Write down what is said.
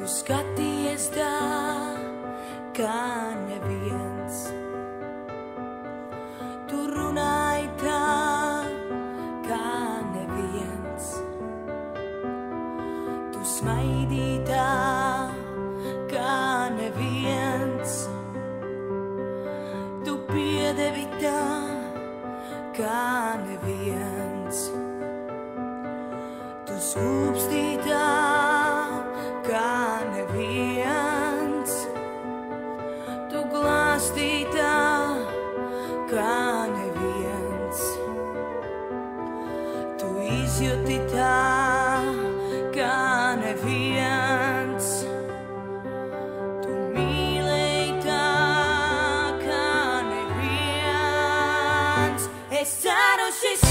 Tu skaties tā, kā neviens. Tu runāji tā, kā neviens. Tu smaidīji tā, kā neviens. Tu piedevi tā, kā neviens. Tu skūpstīji tā, kā neviens. Tu glāstīji tā, kā neviens. Tu izjūti tā, kā neviens. Tu mīlēji tā, kā neviens. Es ceru šis